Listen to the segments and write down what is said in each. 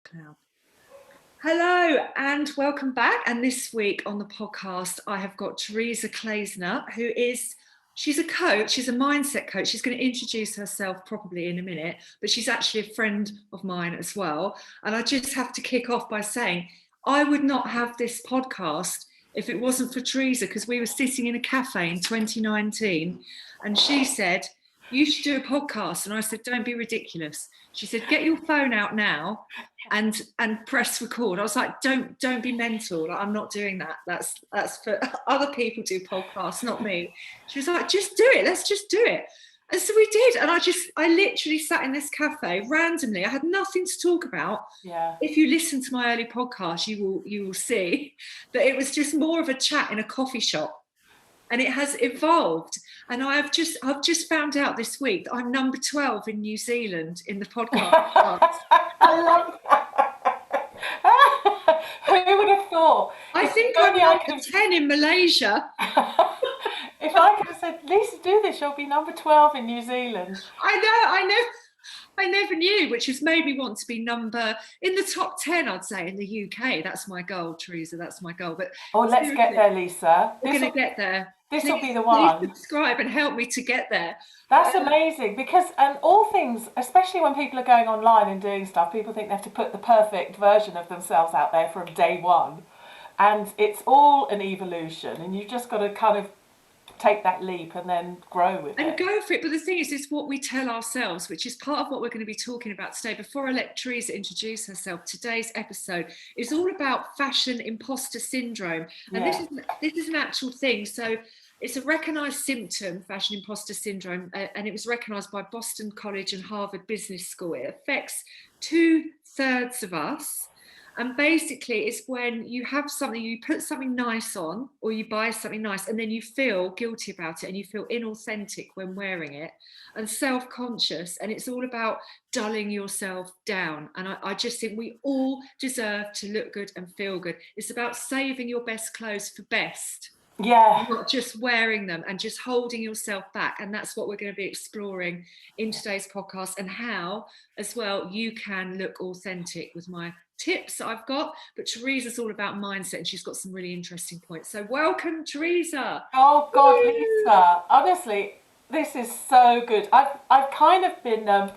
Cloud. Hello and welcome back. And this week on the podcast, I have got Teresa Klasner, she's a coach, she's a mindset coach. She's going to introduce herself probably in a minute, but she's actually a friend of mine as well. And I just have to kick off by saying, I would not have this podcast if it wasn't for Teresa, because we were sitting in a cafe in 2019 and she said, you should do a podcast. And I said, don't be ridiculous. She said, get your phone out now and press record. I was like, don't be mental. Like, I'm not doing that. That's for other people do podcasts, not me. She was like, just do it. Let's just do it. And so we did. And I literally sat in this cafe randomly. I had nothing to talk about. Yeah. If you listen to my early podcast, you will see that it was just more of a chat in a coffee shop. And it has evolved. And I've just found out this week that I'm number 12 in New Zealand in the podcast. I love that. Who would have thought? I think I'm number 10 in Malaysia. If I could have said, Lisa, do this, you'll be number 12 in New Zealand. I never knew, which has made me want to be in the top 10, I'd say, in the UK. That's my goal, Teresa, that's my goal. But let's get there, Lisa. We're going to get there. This will be the one. Please subscribe and help me to get there. That's amazing, because all things, especially when people are going online and doing stuff, people think they have to put the perfect version of themselves out there from day one. And it's all an evolution, and you've just got to kind of take that leap and then grow with it. And go for it. But the thing is, it's what we tell ourselves, which is part of what we're going to be talking about today. Before I let Teresa introduce herself, today's episode is all about fashion imposter syndrome. And this is an actual thing. So it's a recognised symptom, fashion imposter syndrome, and it was recognised by Boston College and Harvard Business School. It affects 2/3 of us. And basically, it's when you have something, you put something nice on, or you buy something nice, and then you feel guilty about it, and you feel inauthentic when wearing it, and self-conscious, and it's all about dulling yourself down. And I just think we all deserve to look good and feel good. It's about saving your best clothes for best. Yeah. Not just wearing them and just holding yourself back. And that's what we're going to be exploring in today's podcast, and how, as well, you can look authentic with my tips that I've got. But Teresa's all about mindset, and she's got some really interesting points. So welcome, Teresa. Oh God, Lisa, honestly, this is so good. I've kind of been a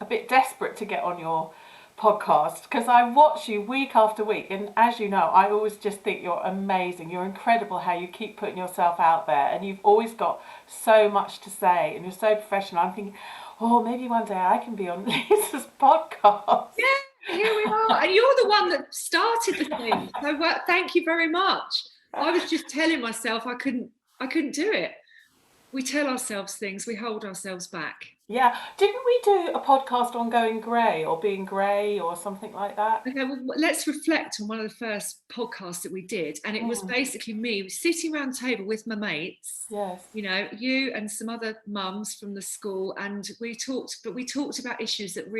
bit desperate to get on your podcast, because I watch you week after week, and as you know, I always just think you're amazing. You're incredible how you keep putting yourself out there, and you've always got so much to say, and you're so professional. I'm thinking, maybe one day I can be on Lisa's podcast. Yeah, here we are. And you're the one that started the thing. So thank you very much. I was just telling myself I couldn't do it. We tell ourselves things, we hold ourselves back. Yeah. Didn't we do a podcast on going grey or being grey or something like that? Okay, well, let's reflect on one of the first podcasts that we did. And it was basically me sitting around the table with my mates. Yes. You know, you and some other mums from the school. And we talked about issues that we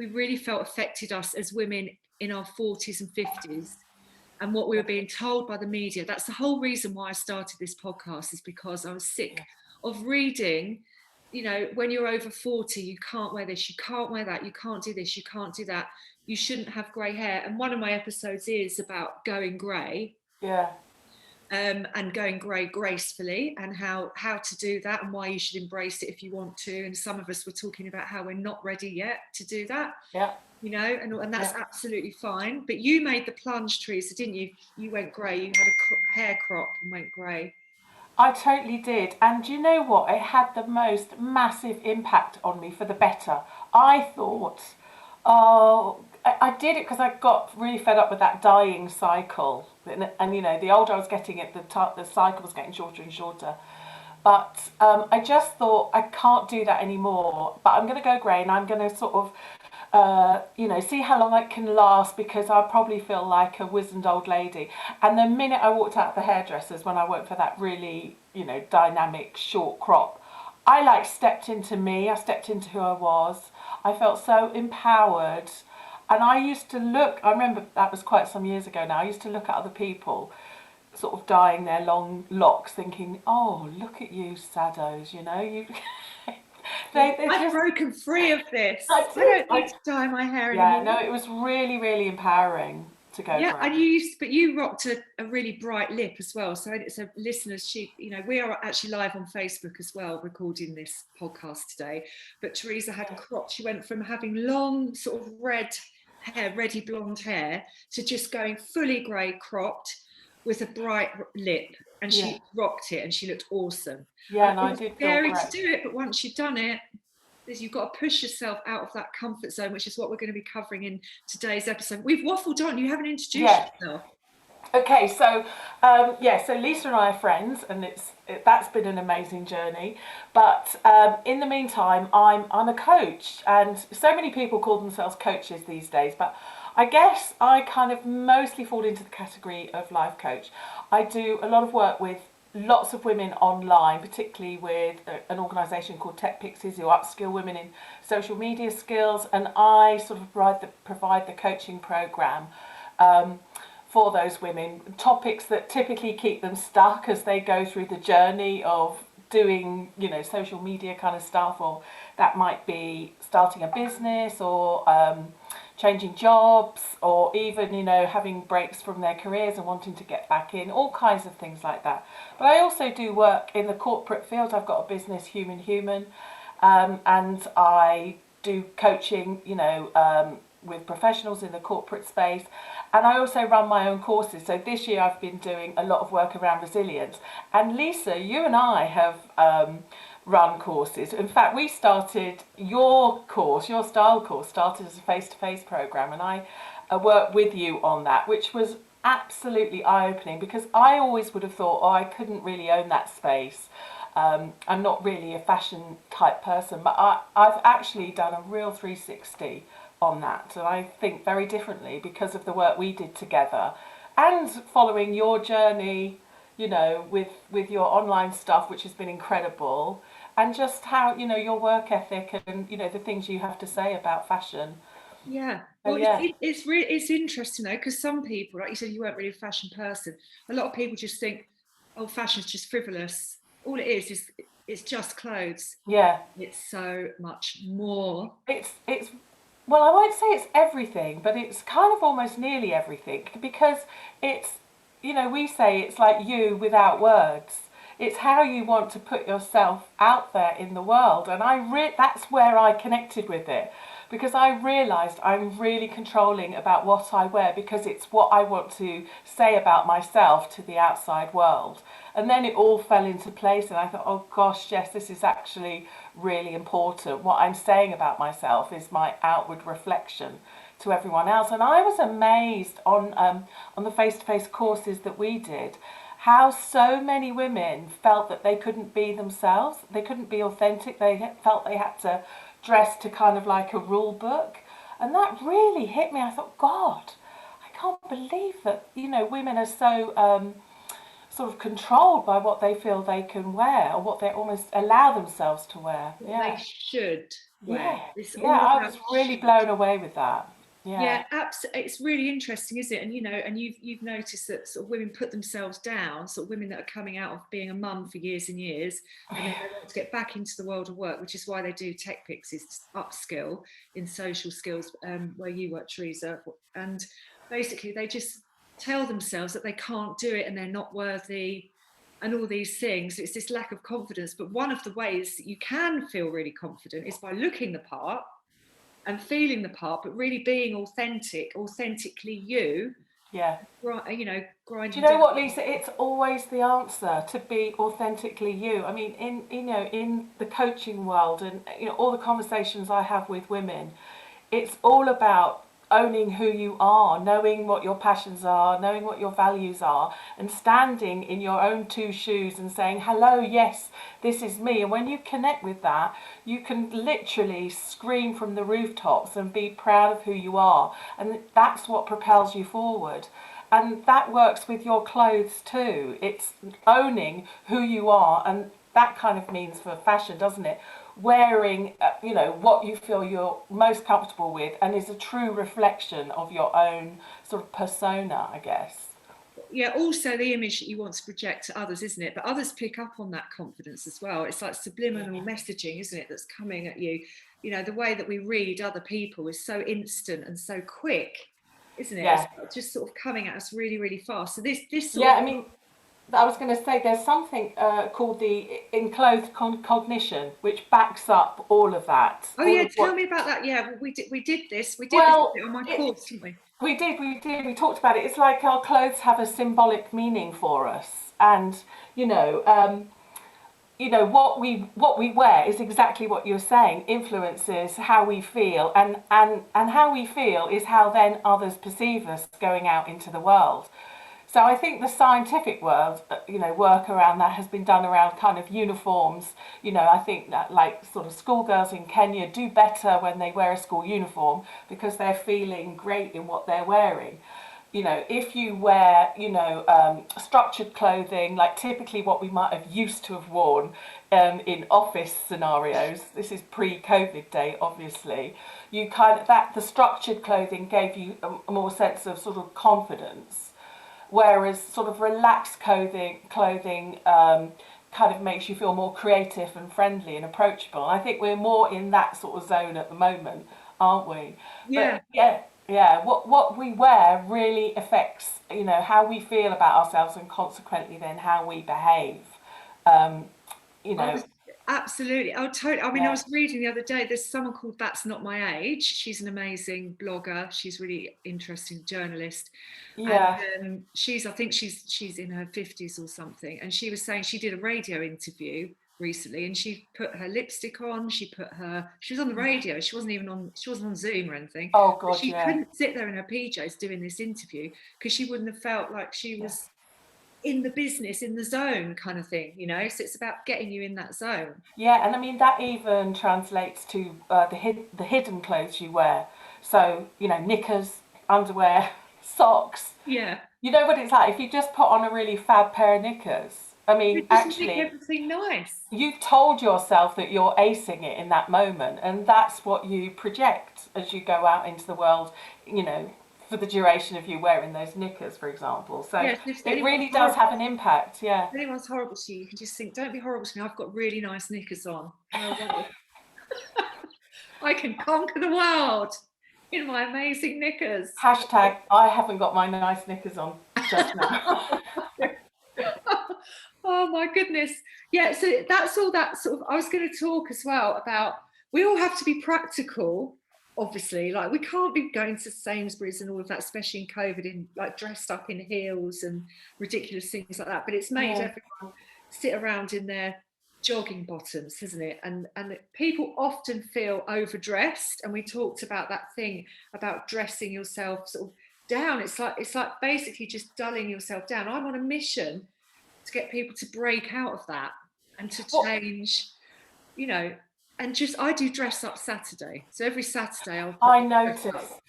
really felt affected us as women in our 40s and 50s. And what we were being told by the media. That's the whole reason why I started this podcast, is because I was sick of reading, you know, when you're over 40, you can't wear this, you can't wear that, you can't do this, you can't do that, you shouldn't have grey hair. And one of my episodes is about going grey. Yeah. And going grey gracefully, and how to do that, and why you should embrace it if you want to. And some of us were talking about how we're not ready yet to do that. Yeah. You know, and that's absolutely fine. But you made the plunge, Teresa, didn't you? You went grey. You had a hair crop and went grey. I totally did. And do you know what? It had the most massive impact on me for the better. I thought, I did it because I got really fed up with that dyeing cycle. And you know, the older I was getting it, the cycle was getting shorter and shorter. But I just thought, I can't do that anymore. But I'm going to go grey, and I'm going to sort of see how long it can last, because I'll probably feel like a wizened old lady. And the minute I walked out the hairdressers, when I went for that really, dynamic short crop, I stepped into me, I stepped into who I was. I felt so empowered. And I used to look, I remember that was quite some years ago now, I used to look at other people sort of dyeing their long locks thinking, oh, look at you saddos, you They're I've just, broken free of this. I I did. don't need to dye my hair Yeah, anymore. no, it was really, really empowering to go Yeah, grey. and you rocked a really bright lip as well. So listeners, we are actually live on Facebook as well, recording this podcast today. But Teresa had cropped. She went from having long, sort of red hair, reddy blonde hair, to just going fully grey, cropped, with a bright lip, and Yeah, she rocked it, and she looked awesome. yeah, and It I was did feel scary to great. do it, but once you've done it, you've got to push yourself out of that comfort zone, which is what we're going to be covering in today's episode. We've waffled on. You haven't introduced Yeah. yourself. Okay, so so Lisa and I are friends, and that's been an amazing journey. But in the meantime, I'm a coach, and so many people call themselves coaches these days. But I guess I kind of mostly fall into the category of life coach. I do a lot of work with lots of women online, particularly with an organisation called Tech Pixies, who upskill women in social media skills, and I sort of provide the coaching program. For those women, topics that typically keep them stuck as they go through the journey of doing, social media kind of stuff, or that might be starting a business, or changing jobs, or even, having breaks from their careers and wanting to get back in, all kinds of things like that. But I also do work in the corporate field. I've got a business, Human, and I do coaching, with professionals in the corporate space. And I also run my own courses. So this year I've been doing a lot of work around resilience. And Lisa, you and I have run courses. In fact, we started your style course, started as a face-to-face program. And I worked with you on that, which was absolutely eye-opening, because I always would have thought, I couldn't really own that space. I'm not really a fashion type person, but I've actually done a real 360 on that, and I think very differently because of the work we did together, and following your journey, with your online stuff, which has been incredible, and just how your work ethic, and the things you have to say about fashion. Yeah. So Well, yeah, it's interesting though, because some people, like you said, you weren't really a fashion person. A lot of people just think, oh, fashion's just frivolous. All it is it's just clothes. yeah. It's so much more. It's well, I won't say it's everything, but it's kind of almost nearly everything, because it's, we say it's like you without words. It's how you want to put yourself out there in the world, and that's where I connected with it, because I realised I'm really controlling about what I wear, because it's what I want to say about myself to the outside world. And then it all fell into place, and I thought, oh gosh, yes, this is actually really important. What I'm saying about myself is my outward reflection to everyone else. And I was amazed on the face-to-face courses that we did, how so many women felt that they couldn't be themselves, they couldn't be authentic, they felt they had to dress to kind of like a rule book. And that really hit me. I thought, God, I can't believe that, women are so sort of controlled by what they feel they can wear, or what they almost allow themselves to wear. What they Yeah. should wear. Yeah. It's Yeah, all I about was really should. blown away with that. Yeah. Yeah, absolutely. It's really interesting, isn't it? And you've noticed that sort of women put themselves down, sort of women that are coming out of being a mum for years and years, and then they want to get back into the world of work, which is why they do Tech Pixies upskill in social skills, where you work, Teresa. And basically, they just tell themselves that they can't do it and they're not worthy, and all these things. It's this lack of confidence. But one of the ways that you can feel really confident is by looking the part and feeling the part, but really being authentically you, Yeah. Do you grinding know down. what, Lisa? It's always the answer to be authentically you. I mean, in the coaching world, and all the conversations I have with women, it's all about owning who you are, knowing what your passions are, knowing what your values are, and standing in your own two shoes and saying, hello, yes, this is me. And when you connect with that, you can literally scream from the rooftops and be proud of who you are. And that's what propels you forward. And that works with your clothes too. It's owning who you are, and that kind of means for fashion, doesn't it? Wearing, what you feel you're most comfortable with, and is a true reflection of your own sort of persona, I guess. yeah, also the image that you want to project to others, isn't it? But others pick up on that confidence as well. It's like subliminal Yeah. messaging, isn't it, that's coming at you. You know, the way that we read other people is so instant and so quick, isn't it? It's Yeah. just sort of coming at us really, really fast. So this sort Yeah, of, I mean, I was going to say there's something called the enclosed cognition, which backs up all of that, oh all yeah, of tell what. me about that. Yeah, well, we did this Well, on my it, course, didn't we? we talked about it. It's like our clothes have a symbolic meaning for us, and you know, um, what we wear is exactly what you're saying. Influences how we feel, and how we feel is how then others perceive us going out into the world. So I think the scientific world, work around that has been done around kind of uniforms. I think that like sort of schoolgirls in Kenya do better when they wear a school uniform because they're feeling great in what they're wearing. If you wear, structured clothing, like typically what we might have used to have worn in office scenarios, this is pre-COVID day, obviously, you kind of, that the structured clothing gave you a more sense of sort of confidence, whereas sort of relaxed clothing kind of makes you feel more creative and friendly and approachable. I think we're more in that sort of zone at the moment, aren't we? Yeah. But yeah, what we wear really affects how we feel about ourselves and consequently then how we behave. Um, you I know, was absolutely. Oh, totally. I mean, I yeah, was reading the other day. There's someone called That's Not My Age. She's an amazing blogger. She's really interesting journalist, and yeah, I think she's in her 50s or something. And she was saying she did a radio interview recently, and she put her lipstick on. She was on the radio. She wasn't on Zoom or anything. oh But God, she yeah, couldn't sit there in her PJs doing this interview because she wouldn't have felt like she yeah. was in the business, in the zone kind of thing, you know? So it's about getting you in that zone. Yeah, and I mean that even translates to the hidden clothes you wear. So knickers, underwear, socks. Yeah. You know what it's like if you just put on a really fab pair of knickers. I mean, It just make actually, everything nice. you've told yourself that you're acing it in that moment, and that's what you project as you go out into the world. You know, for the duration of you wearing those knickers, for example. So Yes, if it anyone's really does horrible, have an impact. Yeah. if anyone's horrible to you, you can just think, don't be horrible to me. I've got really nice knickers on. No way. I can conquer the world in my amazing knickers. Hashtag I haven't got my nice knickers on just now. Oh my goodness. Yeah, so that's all that sort of I was going to talk as well about we all have to be practical, obviously. Like we can't be going to Sainsbury's and all of that, especially in COVID, in like dressed up in heels and ridiculous things like that. But it's made Yeah. everyone sit around in their jogging bottoms, hasn't it? And people often feel overdressed. And we talked about that thing about dressing yourself sort of down. It's like basically just dulling yourself down. I'm on a mission to get people to break out of that and to Well, change, you know, and just I do dress up Saturday. So every Saturday I'll put I on dress up. noticed.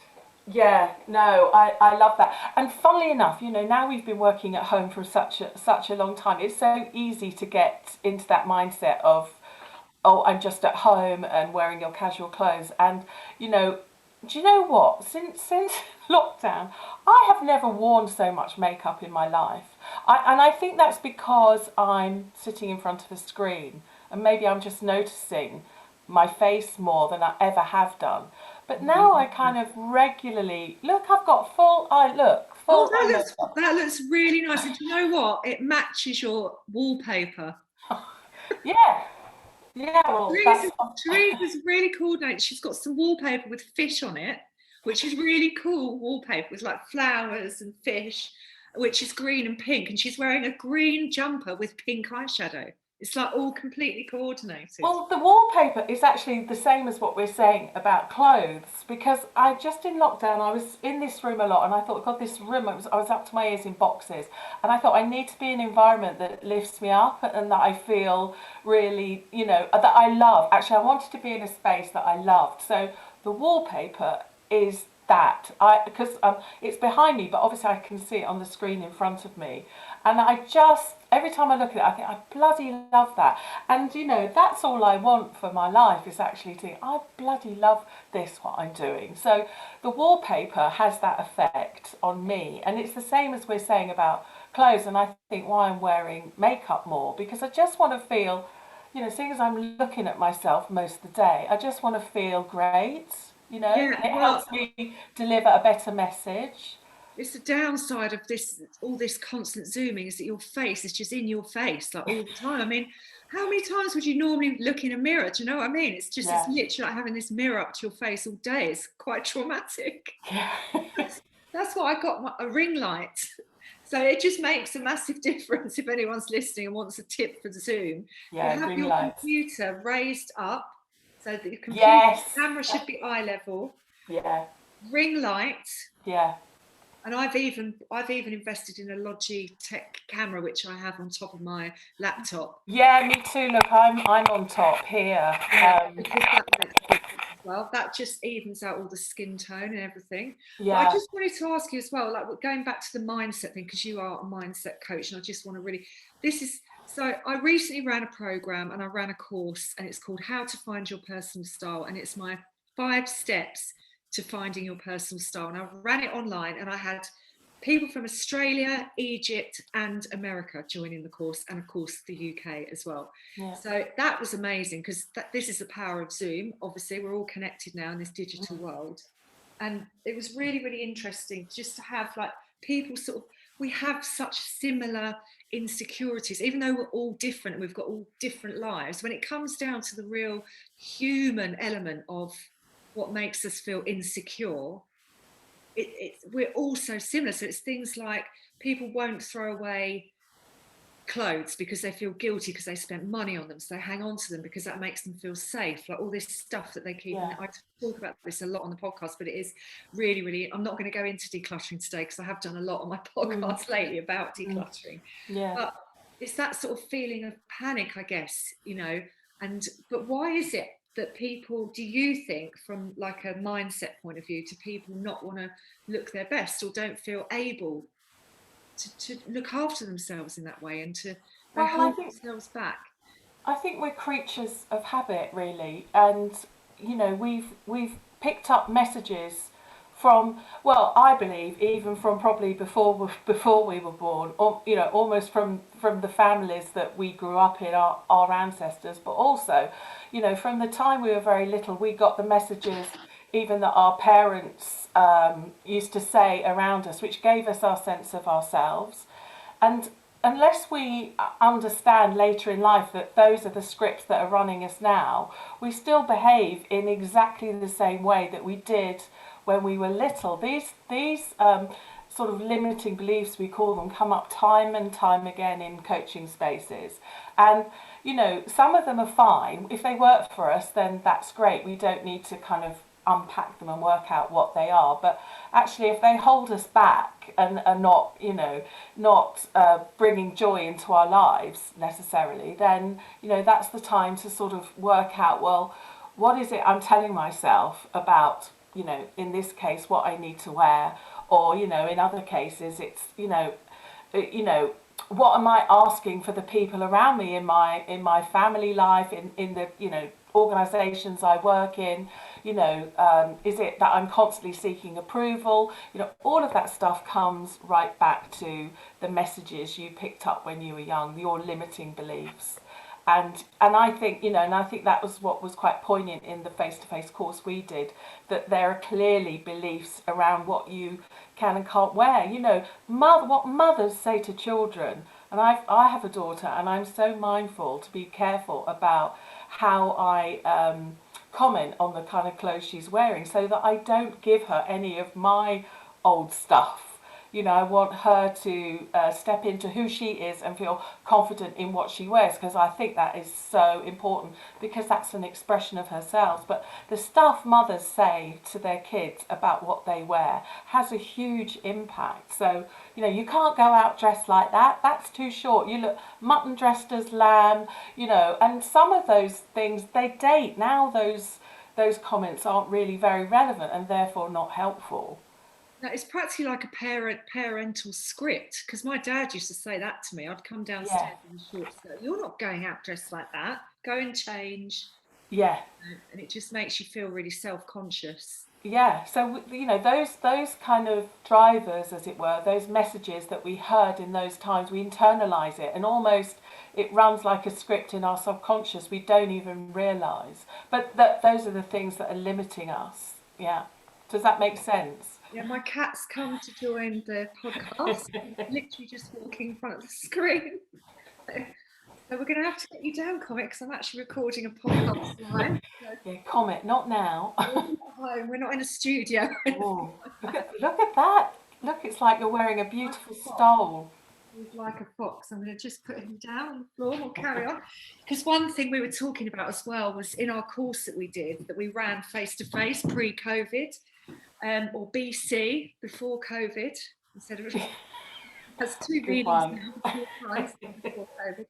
Yeah, no, I love that. And funnily enough, now we've been working at home for such a long time. It's so easy to get into that mindset of, oh, I'm just at home and wearing your casual clothes. And do you know what? Since lockdown, I have never worn so much makeup in my life. And I think that's because I'm sitting in front of a screen, and maybe I'm just noticing my face more than I ever have done. But now I kind of regularly look. I've got full eye look, Oh, full eye makeup. that looks really nice. And do you know what? It matches your wallpaper. Yeah, yeah. Well, that's Teresa's really coordinated. She's got some wallpaper with fish on it, which is really cool wallpaper with like flowers and fish, which is green and pink. And she's wearing a green jumper with pink eyeshadow. It's like all completely coordinated. well. The wallpaper is actually the same as what we're saying about clothes because I just in lockdown I was in this room a lot and I thought, God, this room I was up to my ears in boxes and I thought I need to be in an environment that lifts me up and that I feel really, that I love. Actually, I wanted to be in a space that I loved. So the wallpaper is that. Because it's behind me, but obviously I can see it on the screen in front of me, and I just every time I look at it, I think I bloody love that. And that's all I want for my life is actually to think I bloody love this what I'm doing. So the wallpaper has that effect on me, and it's the same as we're saying about clothes. And I think why I'm wearing makeup more because I just want to feel, seeing as I'm looking at myself most of the day, I just want to feel great, Yeah, and it well, helps me deliver a better message. it's the downside of this, all this constant zooming, is that your face is just in your face like all the time. I mean, how many times would you normally look in a mirror? Do you know what I mean? It's Yeah. literally like having this mirror up to your face all day. It's quite traumatic. Yeah. That's why I got a ring light. So it just makes a massive difference if anyone's listening and wants a tip for Zoom. You Yeah, have ring your lights. computer raised up so that your computer Yes. camera should be eye level, Yeah. ring light. Yeah. And I've even invested in a Logitech camera which I have on top of my laptop. Yeah, me too. Look, I'm on top here. Yeah, because that makes a difference as well. That just evens out all the skin tone and everything. But I Yeah. just wanted to ask you as well, like going back to the mindset thing, because you are a mindset coach, and I just want to really, so I recently ran a program and I ran a course, and it's called How to Find Your Personal Style, and it's my 5 steps to finding your personal style. And I ran it online, and I had people from Australia, Egypt, and America joining the course, and of course the UK as well. Yeah. So that was amazing because this is the power of Zoom. Obviously, we're all connected now in this digital world. And it was really, really interesting just to have like people sort of, we have such similar insecurities, even though we're all different and we've got all different lives. When it comes down to the real human element of what makes us feel insecure, we're all so similar. So it's things like people won't throw away clothes because they feel guilty because they spent money on them, so they hang on to them because that makes them feel safe, like all this stuff that they keep. Yeah. And I talk about this a lot on the podcast, but it is really, really, I'm not going to go into decluttering today because I have done a lot on my podcast lately about decluttering. Yeah. But it's that sort of feeling of panic, I guess, but why is it that people, do you think, from like a mindset point of view, do people not want to look their best or don't feel able to look after themselves in that way, and to, they Well, I hold think themselves back? I think we're creatures of habit, really, and we've picked up messages from, well, I believe even from probably before we were born, or almost from the families that we grew up in, our ancestors, but also, from the time we were very little, we got the messages even that our parents used to say around us, which gave us our sense of ourselves. And unless we understand later in life that those are the scripts that are running us now, we still behave in exactly the same way that we did when we were little. These sort of limiting beliefs, we call them, come up time and time again in coaching spaces. And some of them are fine. If they work for us, then that's great. We don't need to kind of unpack them and work out what they are. But actually, if they hold us back and are not bringing joy into our lives necessarily, then that's the time to sort of work out, well, what is it I'm telling myself about, in this case, what I need to wear, or in other cases it's what am I asking for the people around me in my family life, in the organisations I work in. Is it that I'm constantly seeking approval? All of that stuff comes right back to the messages you picked up when you were young, your limiting beliefs. And I think that was what was quite poignant in the face-to-face course we did, that there are clearly beliefs around what you can and can't wear. What mothers say to children, and I have a daughter, and I'm so mindful to be careful about how I comment on the kind of clothes she's wearing, so that I don't give her any of my old stuff. I want her to step into who she is and feel confident in what she wears, because I think that is so important, because that's an expression of herself. But the stuff mothers say to their kids about what they wear has a huge impact. So, you can't go out dressed like that. That's too short. You look mutton dressed as lamb, and some of those things, they date now. those comments aren't really very relevant and therefore not helpful. No, it's practically like a parental script, because my dad used to say that to me. I'd come Yeah, downstairs in a short skirt. You're not going out dressed like that. Go and change. yeah. And it just makes you feel really self-conscious. Yeah, so those kind of drivers, as it were, those messages that we heard in those times, we internalize it, and almost it runs like a script in our subconscious. We don't even realize, but that those are the things that are limiting us. Yeah, does that make sense? Yeah, my cat's come to join the podcast. He's literally just walking in front of the screen. So we're going to have to get you down, Comic, because I'm actually recording a podcast live. So Yeah, comment, not now. we're not at home. We're not in a studio. Oh, look at that! Look, it's like you're wearing a Like beautiful a fox. stole. He's like a fox. I'm going to just put him down on the floor. We'll carry on. Because one thing we were talking about as well was in our course that we did, that we ran face to face pre-COVID, or BC, before COVID, instead of that's two Good meanings one. now, before Christ and before COVID.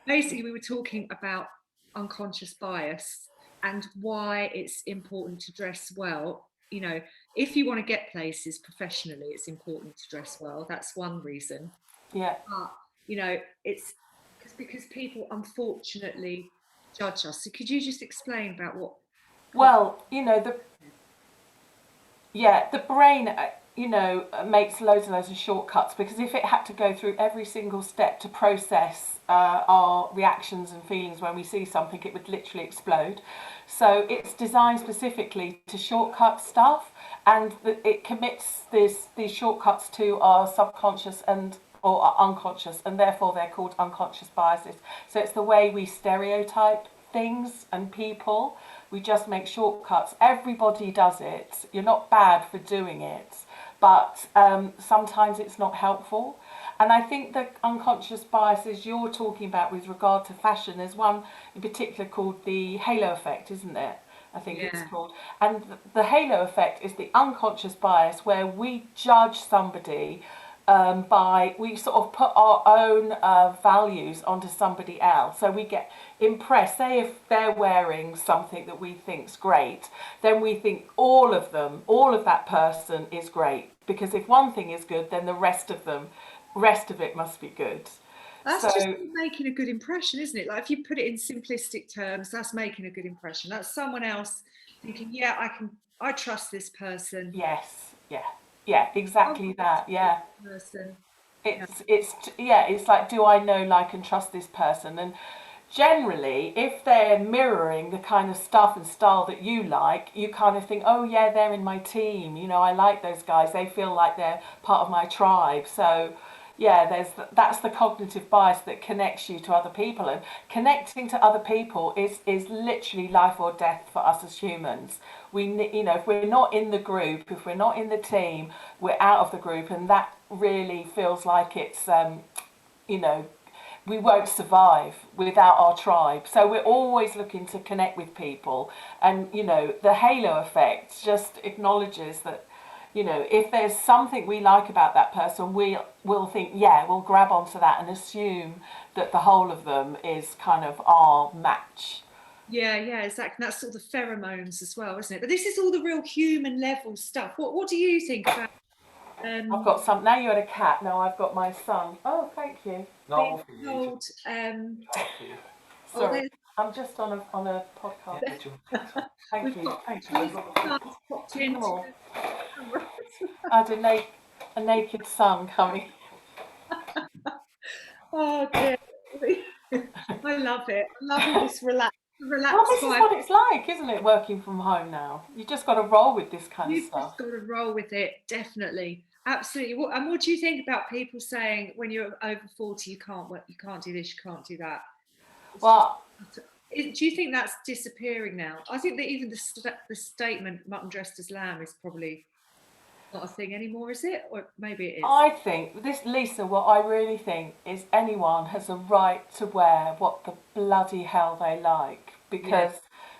Basically, we were talking about unconscious bias and why it's important to dress well. You know, if you want to get places professionally, it's important to dress well. That's one reason. Yeah. But, you know, it's because people unfortunately judge us. So could you just explain about what? Well, the brain, makes loads of shortcuts, because if it had to go through every single step to process our reactions and feelings when we see something, it would literally explode. So it's designed specifically to shortcut stuff, and it commits these shortcuts to our subconscious and or our unconscious, and therefore they're called unconscious biases. So it's the way we stereotype things and people. We just make shortcuts. Everybody does it. You're not bad for doing it, but sometimes it's not helpful. And I think the unconscious biases you're talking about with regard to fashion, there's one in particular called the halo effect, isn't it? I think it's Yeah. called. And the halo effect is the unconscious bias where we judge somebody by we sort of put our own values onto somebody else. So we get impressed. Say if they're wearing something that we think's great, then we think all of them, all of that person is great. Because if one thing is good, then the rest of it must be good. That's just So making a good impression, isn't it? Like if you put it in simplistic terms, that's making a good impression. That's someone else thinking, yeah, I trust this person. yes, yeah, I'll exactly trust that. Yeah. this person. Yeah. It's like, do I know, like, and trust this person? And generally, if they're mirroring the kind of stuff and style that you like, you kind of think, oh yeah, they're in my team. I like those guys. They feel like they're part of my tribe. So yeah, that's the cognitive bias that connects you to other people, and connecting to other people is literally life or death for us as humans. If we're not in the group, if we're not in the team, we're out of the group, and that really feels like it's you know we won't survive without our tribe. So we're always looking to connect with people. And, the halo effect just acknowledges that, if there's something we like about that person, we'll think, yeah, we'll grab onto that and assume that the whole of them is kind of our match. Yeah, yeah, exactly. That's sort of the pheromones as well, isn't it? But this is all the real human level stuff. What do you think about I've um got some, now you had a cat, now I've got my son. Oh, thank you. being No, for you. told Thank you. oh Sorry, I'm just on a podcast. Yeah, Thank we've you, got thank you. Teresa Klasner popped Come into on. the camera. I had a naked son coming. Oh dear. I love it. I love all this Well, relaxed this is vibe. what it's like, isn't it, working from home now? You just got to roll with this kind of You've stuff. just got to roll with it, definitely. Absolutely. What do you think about people saying when you're over 40 you can't work, you can't do this, you can't do that? It's Well, just, do you think that's disappearing now? I think that even the statement "mutton dressed as lamb" is probably not a thing anymore, is it? Or maybe it is. I think this, Lisa, what I really think is anyone has a right to wear what the bloody hell they like, Yeah. because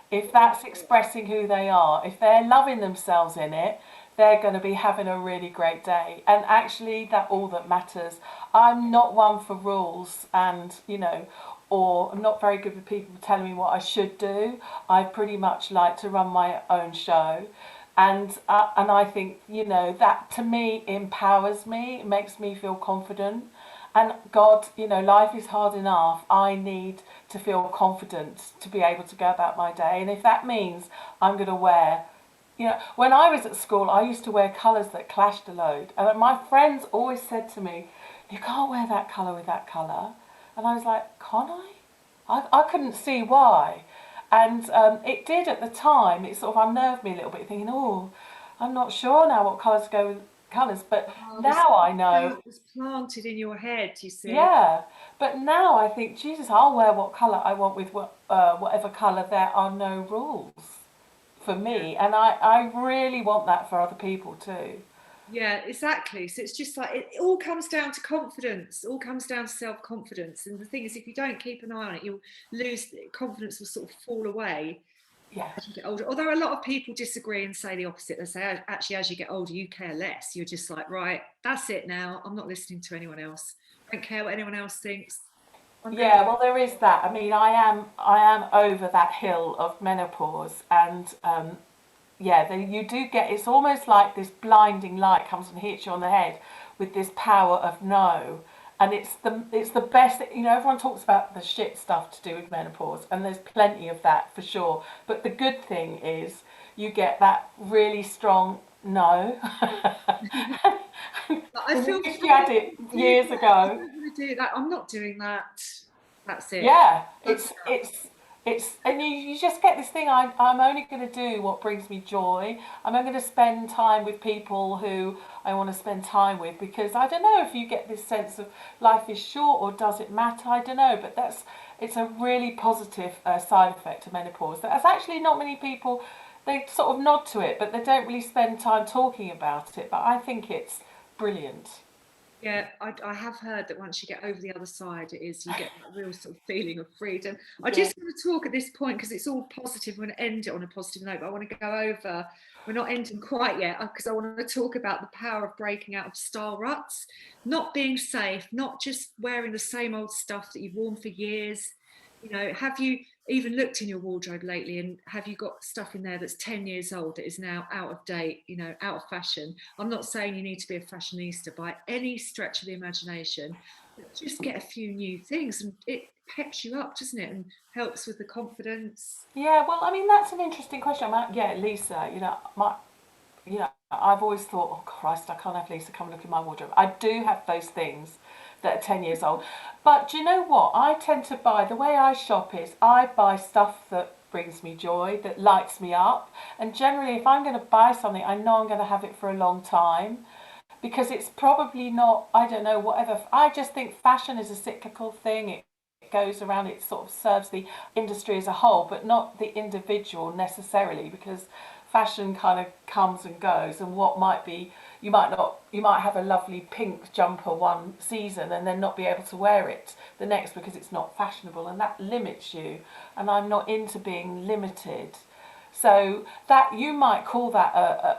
if that's expressing who they are, if they're loving themselves in it, they're going to be having a really great day. And actually, that all that matters. I'm not one for rules, and or I'm not very good with people telling me what I should do. I pretty much like to run my own show. And I think, you know, that to me empowers me, it makes me feel confident. And God, you know, life is hard enough. I need to feel confident to be able to go about my day. And if that means I'm going to wear, you know, when I was at school, I used to wear colours that clashed a load. And my friends always said to me, you can't wear that colour with that colour. And I was like, can't I? I couldn't see why. And it did at the time. It sort of unnerved me a little bit, thinking, oh, I'm not sure now what colours go with colours. But Oh, this now I know, was planted in your head, you see. yeah. But now I think, Jesus, I'll wear what colour I want with whatever colour. There are no rules for Yeah. me. And I really want that for other people too. Yeah, exactly. So it's just like it all comes down to confidence. It all comes down to self-confidence. And the thing is, if you don't keep an eye on it, you'll lose confidence will sort of fall away Yeah. as you get older. Although a lot of people disagree and say the opposite. They say actually, as you get older, you care less. You're just like, right, that's it now. I'm not listening to anyone else. I don't care what anyone else thinks. I'm going to Yeah, well, there is that. I mean, I am over that hill of menopause, and yeah, you do get. It's almost like this blinding light comes and hits you on the head with this power of no, and it's the best. You know, everyone talks about the shit stuff to do with menopause, and there's plenty of that for sure. But the good thing is you get that really strong no. I You feel wish I you had don't it want to do years that. I ago. don't want to do that. I'm not doing that. That's it. Yeah, That's and you just get this thing. I'm only going to do what brings me joy. I'm only going to spend time with people who I want to spend time with, because I don't know if you get this sense of life is short or does it matter. I don't know, but it's a really positive side effect of menopause. There's actually not many people, they sort of nod to it, but they don't really spend time talking about it. But I think it's brilliant. Yeah, I have heard that once you get over the other side, it is you get that real sort of feeling of freedom. I Yeah. just want to talk at this point because it's all positive. We're going to end it on a positive note, but I want to go over. We're not ending quite yet because I want to talk about the power of breaking out of style ruts, not being safe, not just wearing the same old stuff that you've worn for years. You know, have you even looked in your wardrobe lately and have you got stuff in there that's 10 years old that is now out of date, you know, out of fashion? I'm not saying you need to be a fashionista by any stretch of the imagination, but just get a few new things and it peps you up, doesn't it? And helps with the confidence. Yeah, well, I mean, that's an interesting question. Yeah, Lisa, I've always thought, oh Christ, I can't have Lisa come and look in my wardrobe. I do have those things that are 10 years old. But do you know what? I tend to buy, the way I shop is I buy stuff that brings me joy, that lights me up. And generally, if I'm going to buy something, I know I'm going to have it for a long time, because it's probably not, I don't know, whatever. I just think fashion is a cyclical thing. It goes around, it sort of serves the industry as a whole, but not the individual necessarily, because fashion kind of comes and goes. And what might be, you might not, you might have a lovely pink jumper one season and then not be able to wear it the next because it's not fashionable, and that limits you. And I'm not into being limited. So that you might call that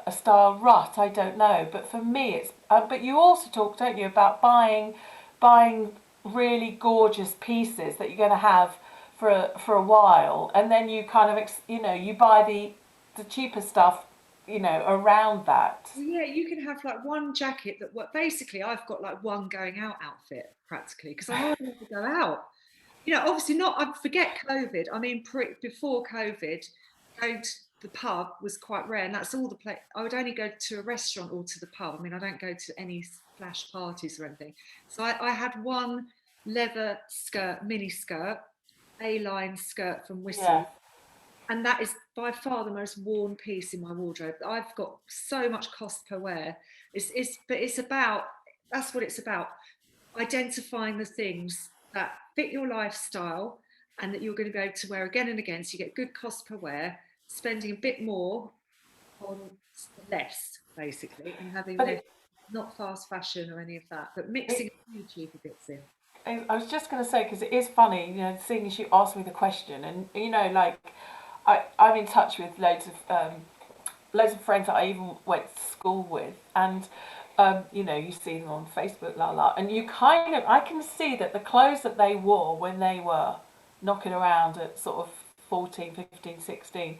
a style rut, I don't know. But for me, it's. But you also talk, don't you, about buying really gorgeous pieces that you're going to have for a while, and then you kind of you buy the cheaper stuff, around that. Well, yeah, you can have like one jacket that what basically I've got like one going out outfit practically because I hardly ever go out. You know, obviously not. I forget COVID. I mean, before COVID, going to the pub was quite rare, and that's all the place. I would only go to a restaurant or to the pub. I mean, I don't go to any flash parties or anything. So I had one leather skirt, mini skirt, A-line skirt from Yeah. Whistle, and that is by far the most worn piece in my wardrobe. I've got so much cost per wear. But it's about that's what it's about. Identifying the things that fit your lifestyle and that you're going to be able to wear again and again. So you get good cost per wear, spending a bit more on less, basically, and having But less, not fast fashion or any of that, but mixing it a few cheaper bits in. I was just going to say, because it is funny, seeing as you asked me the question, and like I'm in touch with loads of friends that I even went to school with, and you know, you see them on Facebook, and you kind of, I can see that the clothes that they wore when they were knocking around at sort of 14, 15, 16,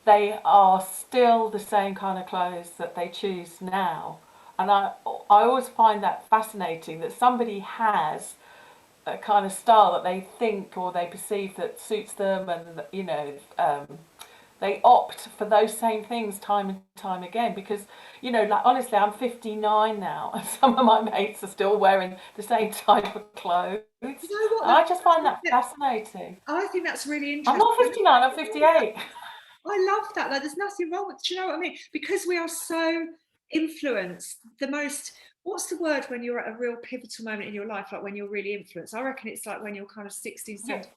they are still the same kind of clothes that they choose now. And I always find that fascinating that somebody has a kind of style that they think or they perceive that suits them, and you know, they opt for those same things time and time again. Because you know, like honestly, I'm 59 now, and some of my mates are still wearing the same type of clothes. And You know what? I just find that fascinating. I think that's really I'm interesting. not 59, I'm 58. I love that. Like, there's nothing wrong with. Do you know what I mean? Because we are so influenced. The most. What's the word when you're at a real pivotal moment in your life? Like when you're really influenced. I reckon it's like when you're kind of 16, Yeah, 17.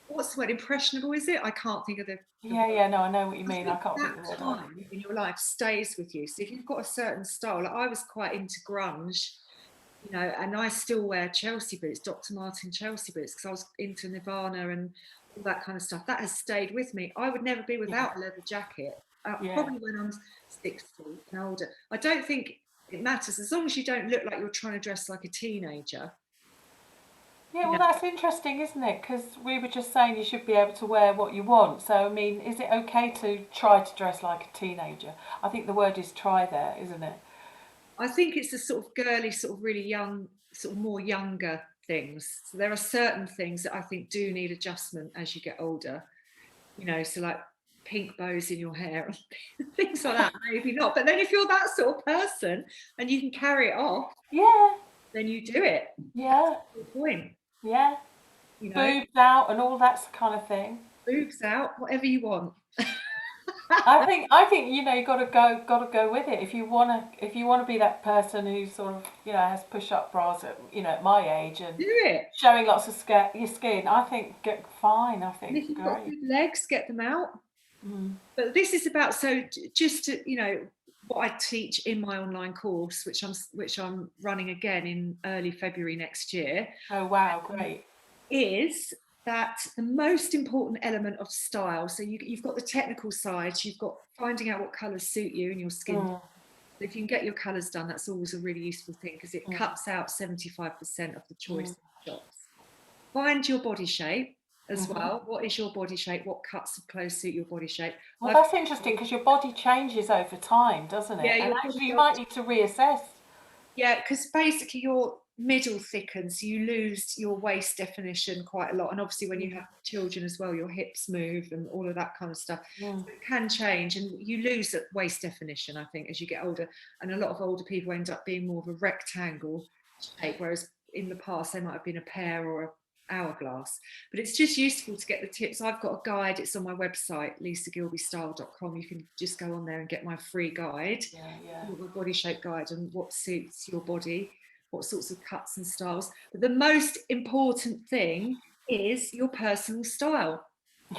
What's the word? Impressionable, is it? I can't think of the yeah, word. yeah. No, I know what you I mean. I think can't think that of the word either. time in your life stays with you. So if you've got a certain style, like I was quite into grunge, you know, and I still wear Chelsea boots, Dr. Martin Chelsea boots, because I was into Nirvana and all that kind of stuff. That has stayed with me. I would never be Yeah, without a leather jacket, yeah. probably when I'm 60 and older. I don't think it matters as long as you don't look like you're trying to dress like a teenager. Yeah, You well, know, that's interesting, isn't it? Because we were just saying you should be able to wear what you want. So, I mean, is it okay to try to dress like a teenager? I think the word is try there, isn't it? I think it's the sort of girly, sort of really young, sort of more younger things. So there are certain things that I think do need adjustment as you get older. You know, so like pink bows in your hair and things like that, maybe not. But then if you're that sort of person and you can carry it off, Yeah, then you do it. That's yeah, the whole point, yeah. you know, Boobs out and all that kind of thing. boobs out, whatever you want. I think you know you got to go with it if you wanna be that person who sort of you know has push up bras at you know at my age and Do it. showing lots of your skin. I think get fine. I And think if you've got great. good legs, get them out. Mm. But this is about, so just to, you know, what I teach in my online course, which I'm running again in early February next year, Oh wow, great. is that the most important element of style. So you've got the technical side, you've got finding out what colours suit you and your skin. Mm, If you can get your colours done, that's always a really useful thing because it mm, cuts out 75% of the choice mm, in shops. Find your body shape as mhm. well. What is your body shape? What cuts of clothes suit your body shape? Well, I've that's interesting because your body changes over time, doesn't Yeah, it? And your body actually, you does. might need to reassess. Yeah, because basically your middle thickens, you lose your waist definition quite a lot. And obviously, when you Mm, have children as well, your hips move and all of that kind of stuff. mm, So it can change, and you lose that waist definition, I think, as you get older. And a lot of older people end up being more of a rectangle shape, whereas in the past they might have been a pear or a hourglass. But it's just useful to get the tips. I've got a guide, it's on my website, lisagilbystyle.com. You can just go on there and get my free guide, yeah, yeah, my body shape guide, and what suits your body, what sorts of cuts and styles. But the most important thing is your personal style.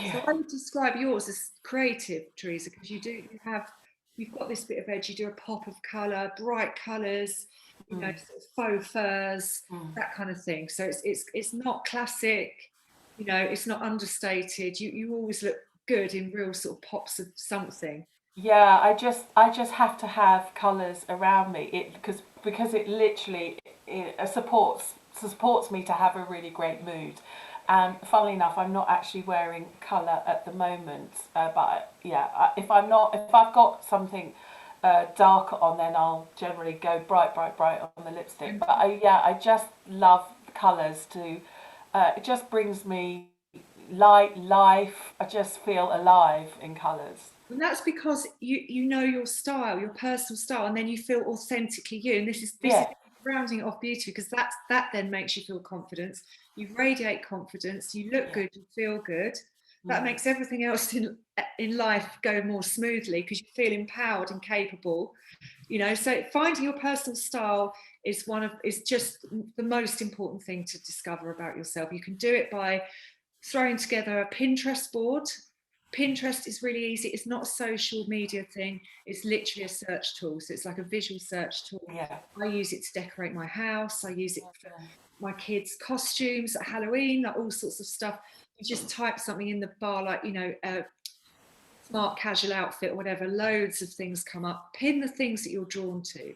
yeah. So I would describe yours as creative, Teresa, because you've got this bit of edge, you do a pop of colour, bright colours, you know, Mm, sort of faux furs, mm. that kind of thing. So it's not classic, you know, it's not understated. You always look good in real sort of pops of something. Yeah, I just have to have colours around me. It because it literally supports me to have a really great mood. And funnily enough, I'm not actually wearing colour at the moment. But yeah, if I've got something darker on, then I'll generally go bright, bright, bright on the lipstick. But yeah, I just love colours to. It just brings me life. I just feel alive in colours. And that's because you know your style, your personal style, and then you feel authentically you. And this is Yeah. rounding it off beauty, because that then makes you feel confidence. You radiate confidence. You look Yeah. good. You feel good. That Mm. makes everything else in life go more smoothly because you feel empowered and capable. You know, so finding your personal style is just the most important thing to discover about yourself. You can do it by throwing together a Pinterest board. Pinterest is really easy. It's not a social media thing. It's literally a search tool. So it's like a visual search tool. Yeah. I use it to decorate my house. I use it for Yeah. my kids' costumes at Halloween, like all sorts of stuff. You just type something in the bar, like, you know, smart casual outfit or whatever, loads of things come up. Pin the things that you're drawn to.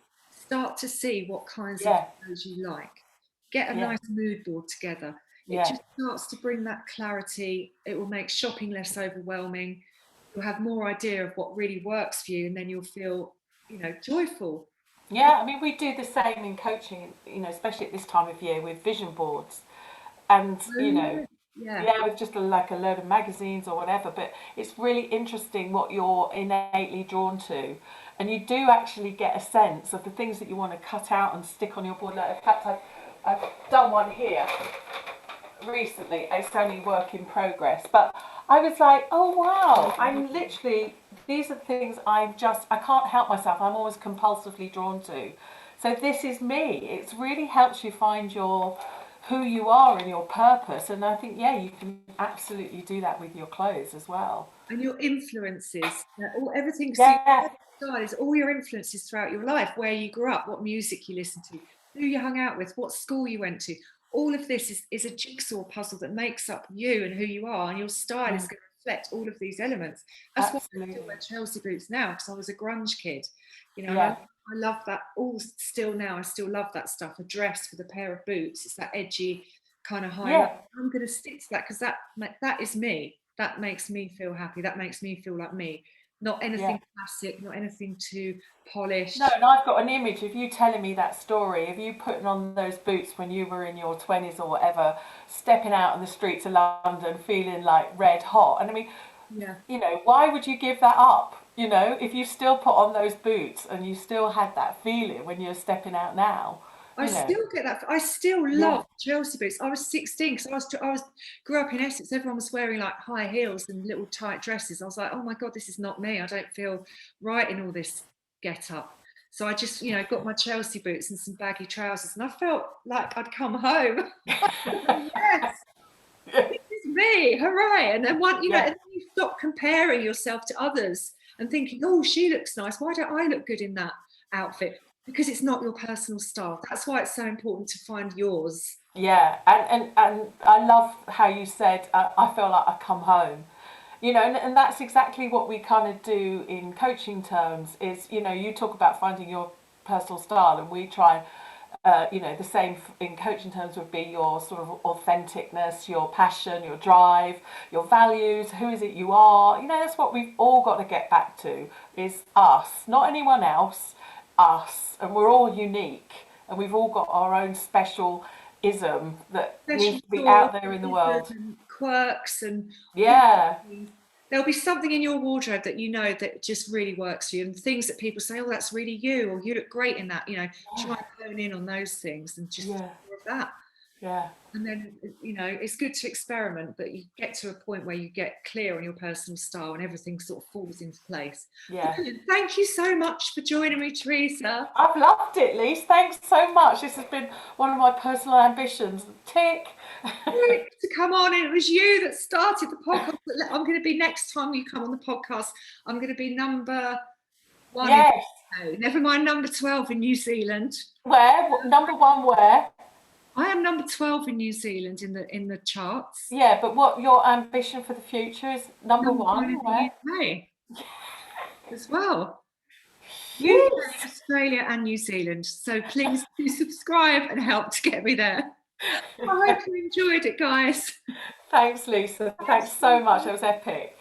start to see what kinds of Yeah, clothes you like. Get a yeah, nice mood board together. It yeah. just starts to bring that clarity. It will make shopping less overwhelming. You'll have more idea of what really works for you, and then you'll feel, joyful. Yeah, I mean, we do the same in coaching, especially at this time of year with vision boards. And, Oh yeah, yeah. yeah, with just like a load of magazines or whatever. But it's really interesting what you're innately drawn to. And you do actually get a sense of the things that you want to cut out and stick on your board. Like, in fact, I've done one here recently. It's only work in progress. But I was like, oh wow, I'm literally, these are the things I can't help myself. I'm always compulsively drawn to. So this is me. It really helps you find who you are and your purpose. And I think, yeah, you can absolutely do that with your clothes as well. And your influences, everything. So Yeah, style is all your influences throughout your life, where you grew up, what music you listened to, who you hung out with, what school you went to. All of this is a jigsaw puzzle that makes up you and who you are, and your style is mm, going to reflect all of these elements. That's why I still absolutely. wear Chelsea boots now, because I was a grunge kid, and Yeah, I love that all still now. I still love that stuff. A dress with a pair of boots, it's that edgy kind of highlight. yeah, I'm going to stick to that because that is me. That makes me feel happy. That makes me feel like me. Not yeah. anything classic, not anything too No, polished. and I've got an image of you telling me that story, of you putting on those boots when you were in your 20s or whatever, stepping out on the streets of London feeling like red hot. And I mean, Yeah. why would you give that up? If you still put on those boots and you still had that feeling when you're stepping out now, I still get that. I still yeah, love Chelsea boots. I was 16 because I was grew up in Essex. Everyone was wearing like high heels and little tight dresses. I was like, oh my god, this is not me. I don't feel right in all this get up. So I just, got my Chelsea boots and some baggy trousers, and I felt like I'd come home. Yes, yeah, this is me, hooray! And then and yeah, then you stop comparing yourself to others and thinking, oh, she looks nice. Why don't I look good in that outfit? Because it's not your personal style. That's why it's so important to find yours. yeah. And I love how you said, I feel like I come home. And that's exactly what we kind of do in coaching terms is, you talk about finding your personal style, and we try, the same in coaching terms would be your sort of authenticness, your passion, your drive, your values, who is it you are. That's what we've all got to get back to, is us, not anyone else, us. And we're all unique, and we've all got our own special ism that Special needs to be sauce out there in the and world. quirks and all Yeah, things. There'll be something in your wardrobe that that just really works for you, and things that people say, oh, that's really you, or you look great in that. Try and hone in on those things and just yeah, more of that. yeah. And then, it's good to experiment, but you get to a point where you get clear on your personal style and everything sort of falls into place. Yeah. Brilliant. Thank you so much for joining me, Teresa. I've loved it, Lise. Thanks so much. This has been one of my personal ambitions. Tick. To come on, and it was you that started the podcast. I'm going to be, next time you come on the podcast, I'm going to be number one in, Yes. never mind number 12 in New Zealand. Where? Number one where? I am number 12 in New Zealand in the charts. Yeah, but what your ambition for the future is number Number one one in the where? UK as well. UK, Yes. Australia, and New Zealand. So please do subscribe and help to get me there. I hope you enjoyed it, guys. Thanks, Lisa. Thanks so much. That was epic.